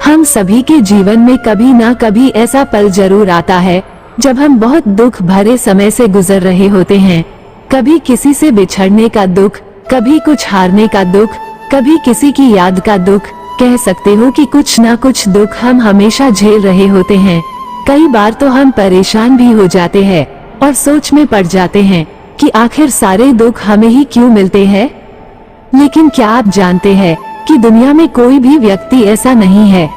हम सभी के जीवन में कभी ना कभी ऐसा पल जरूर आता है जब हम बहुत दुख भरे समय से गुजर रहे होते हैं। कभी किसी से बिछड़ने का दुख, कभी कुछ हारने का दुख, कभी किसी की याद का दुख। कह सकते हो कि कुछ ना कुछ दुख हम हमेशा झेल रहे होते हैं। कई बार तो हम परेशान भी हो जाते हैं और सोच में पड़ जाते हैं कि आखिर सारे दुख हमें ही क्यों मिलते हैं। लेकिन क्या आप जानते हैं कि दुनिया में कोई भी व्यक्ति ऐसा नहीं है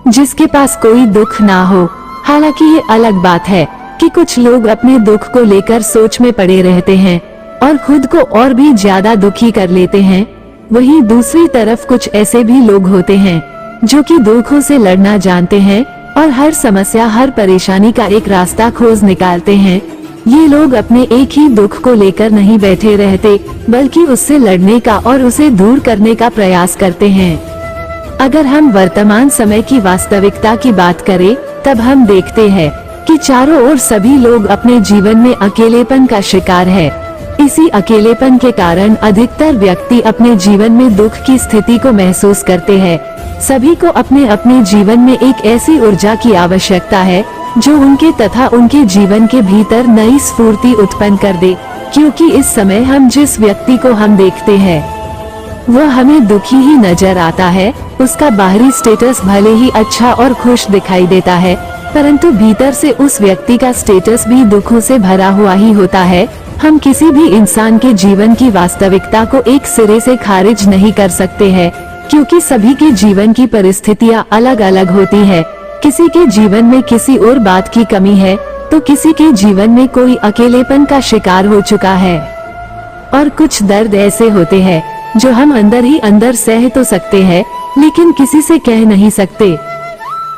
जिसके पास कोई दुख ना हो। हालांकि ये अलग बात है कि कुछ लोग अपने दुख को लेकर सोच में पड़े रहते हैं और खुद को और भी ज्यादा दुखी कर लेते हैं। वहीं दूसरी तरफ कुछ ऐसे भी लोग होते हैं जो कि दुखों से लड़ना जानते हैं और हर समस्या, हर परेशानी का एक रास्ता खोज निकालते हैं। ये लोग अपने एक ही दुख को लेकर नहीं बैठे रहते, बल्कि उससे लड़ने का और उसे दूर करने का प्रयास करते हैं। अगर हम वर्तमान समय की वास्तविकता की बात करें, तब हम देखते हैं कि चारों ओर सभी लोग अपने जीवन में अकेलेपन का शिकार है। इसी अकेलेपन के कारण अधिकतर व्यक्ति अपने जीवन में दुख की स्थिति को महसूस करते हैं। सभी को अपने अपने जीवन में एक ऐसी ऊर्जा की आवश्यकता है जो उनके तथा उनके जीवन के भीतर नई स्फूर्ति उत्पन्न कर दे, क्योंकि इस समय हम जिस व्यक्ति को हम देखते हैं वह हमें दुखी ही नजर आता है। उसका बाहरी स्टेटस भले ही अच्छा और खुश दिखाई देता है, परंतु भीतर से उस व्यक्ति का स्टेटस भी दुखों से भरा हुआ ही होता है। हम किसी भी इंसान के जीवन की वास्तविकता को एक सिरे से खारिज नहीं कर सकते हैं, क्योंकि सभी के जीवन की परिस्थितियां अलग अलग होती है। किसी के जीवन में किसी और बात की कमी है, तो किसी के जीवन में कोई अकेलेपन का शिकार हो चुका है। और कुछ दर्द ऐसे होते हैं जो हम अंदर ही अंदर सह तो सकते हैं, लेकिन किसी से कह नहीं सकते।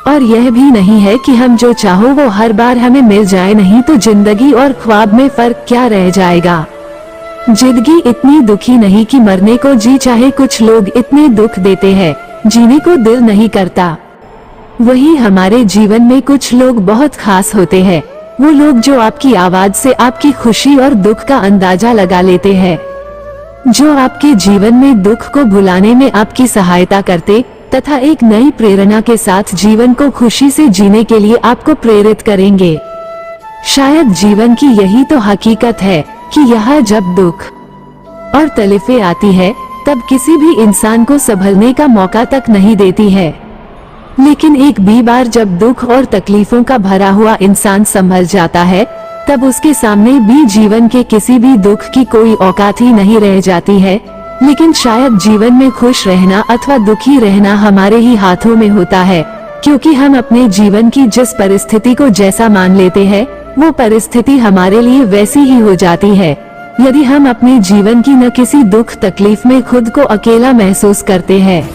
और यह भी नहीं है कि हम जो चाहो वो हर बार हमें मिल जाए, नहीं तो जिंदगी और ख्वाब में फर्क क्या रह जाएगा। जिंदगी इतनी दुखी नहीं कि मरने को जी चाहे, कुछ लोग इतने दुख देते हैं जीने को दिल नहीं करता। वही हमारे जीवन में कुछ लोग बहुत खास होते हैं, वो लोग जो आपकी आवाज से आपकी खुशी और दुख का अंदाजा लगा लेते हैं, जो आपके जीवन में दुख को भुलाने में आपकी सहायता करते तथा एक नई प्रेरणा के साथ जीवन को खुशी से जीने के लिए आपको प्रेरित करेंगे। शायद जीवन की यही तो हकीकत है कि यहाँ जब दुख और तकलीफें आती है तब किसी भी इंसान को संभलने का मौका तक नहीं देती है। लेकिन एक भी बार जब दुख और तकलीफों का भरा हुआ इंसान संभल जाता है, तब उसके सामने भी जीवन के किसी भी दुख की कोई औकात ही नहीं रह जाती है। लेकिन शायद जीवन में खुश रहना अथवा दुखी रहना हमारे ही हाथों में होता है, क्योंकि हम अपने जीवन की जिस परिस्थिति को जैसा मान लेते हैं, वो परिस्थिति हमारे लिए वैसी ही हो जाती है। यदि हम अपने जीवन की न किसी दुख तकलीफ में खुद को अकेला महसूस करते हैं,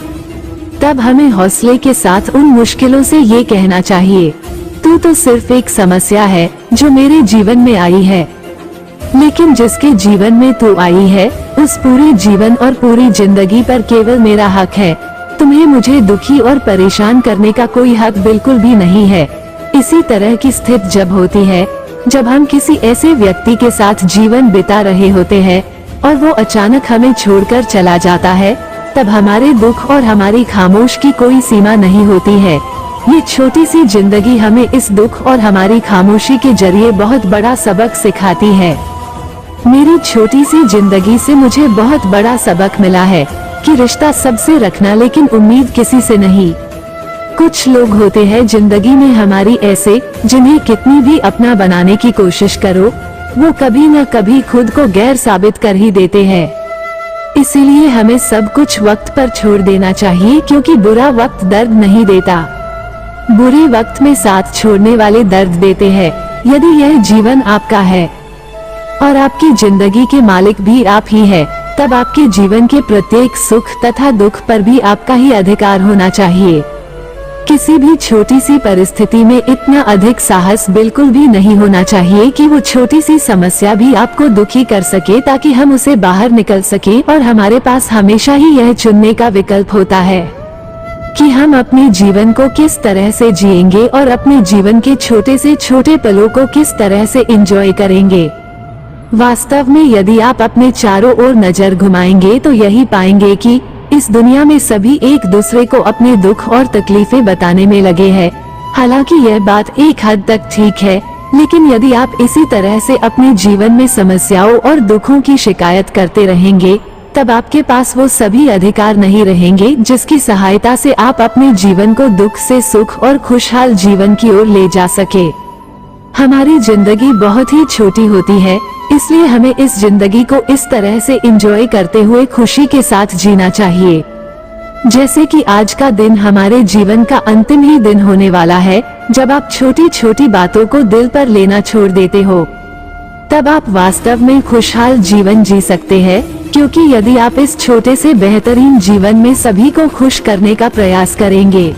तब हमें हौसले के साथ उन मुश्किलों से ये कहना चाहिए, तू तो सिर्फ एक समस्या है जो मेरे जीवन में आई है, लेकिन जिसके जीवन में तू आई है उस पूरे जीवन और पूरी जिंदगी पर केवल मेरा हक है। तुम्हें मुझे दुखी और परेशान करने का कोई हक बिल्कुल भी नहीं है। इसी तरह की स्थिति जब होती है, जब हम किसी ऐसे व्यक्ति के साथ जीवन बिता रहे होते हैं और वो अचानक हमें छोड़कर चला जाता है, तब हमारे दुख और हमारी खामोश की कोई सीमा नहीं होती है। ये छोटी सी जिंदगी हमें इस दुख और हमारी खामोशी के जरिए बहुत बड़ा सबक सिखाती है। मेरी छोटी सी जिंदगी से मुझे बहुत बड़ा सबक मिला है कि रिश्ता सबसे रखना, लेकिन उम्मीद किसी से नहीं। कुछ लोग होते हैं जिंदगी में हमारी ऐसे, जिन्हें कितनी भी अपना बनाने की कोशिश करो, वो कभी न कभी खुद को गैर साबित कर ही देते हैं। इसीलिए हमें सब कुछ वक्त पर छोड़ देना चाहिए, क्योंकि बुरा वक्त दर्द नहीं देता, बुरे वक्त में साथ छोड़ने वाले दर्द देते हैं। यदि यह जीवन आपका है और आपकी जिंदगी के मालिक भी आप ही है, तब आपके जीवन के प्रत्येक सुख तथा दुख पर भी आपका ही अधिकार होना चाहिए। किसी भी छोटी सी परिस्थिति में इतना अधिक साहस बिल्कुल भी नहीं होना चाहिए कि वो छोटी सी समस्या भी आपको दुखी कर सके, ताकि हम उसे बाहर निकल सके। और हमारे पास हमेशा ही यह चुनने का विकल्प होता है कि हम अपने जीवन को किस तरह से जिएंगे और अपने जीवन के छोटे से छोटे पलों को किस तरह से एंजॉय करेंगे। वास्तव में यदि आप अपने चारों ओर नजर घुमाएंगे तो यही पाएंगे कि इस दुनिया में सभी एक दूसरे को अपने दुख और तकलीफें बताने में लगे हैं। हालांकि यह बात एक हद तक ठीक है, लेकिन यदि आप इसी तरह से अपने जीवन में समस्याओं और दुखों की शिकायत करते रहेंगे, तब आपके पास वो सभी अधिकार नहीं रहेंगे जिसकी सहायता से आप अपने जीवन को दुख से सुख और खुशहाल जीवन की ओर ले जा सके। हमारी जिंदगी बहुत ही छोटी होती है, इसलिए हमें इस जिंदगी को इस तरह से एंजॉय करते हुए खुशी के साथ जीना चाहिए। जैसे कि आज का दिन हमारे जीवन का अंतिम ही दिन होने वाला है। जब आप छोटी छोटी बातों को दिल पर लेना छोड़ देते हो, तब आप वास्तव में खुशहाल जीवन जी सकते हैं, क्योंकि यदि आप इस छोटे से बेहतरीन जीवन में सभी को खुश करने का प्रयास करेंगे,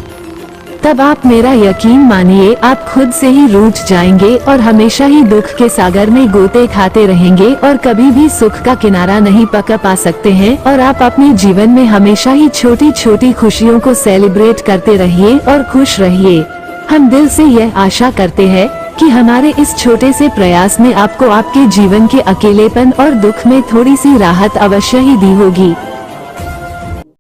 तब आप मेरा यकीन मानिए आप खुद से ही रूठ जाएंगे और हमेशा ही दुख के सागर में गोते खाते रहेंगे और कभी भी सुख का किनारा नहीं पकड़ पा सकते हैं। और आप अपने जीवन में हमेशा ही छोटी छोटी खुशियों को सेलिब्रेट करते रहिए और खुश रहिए। हम दिल से यह आशा करते हैं कि हमारे इस छोटे से प्रयास ने आपको आपके जीवन के अकेलेपन और दुख में थोड़ी सी राहत अवश्य ही दी होगी।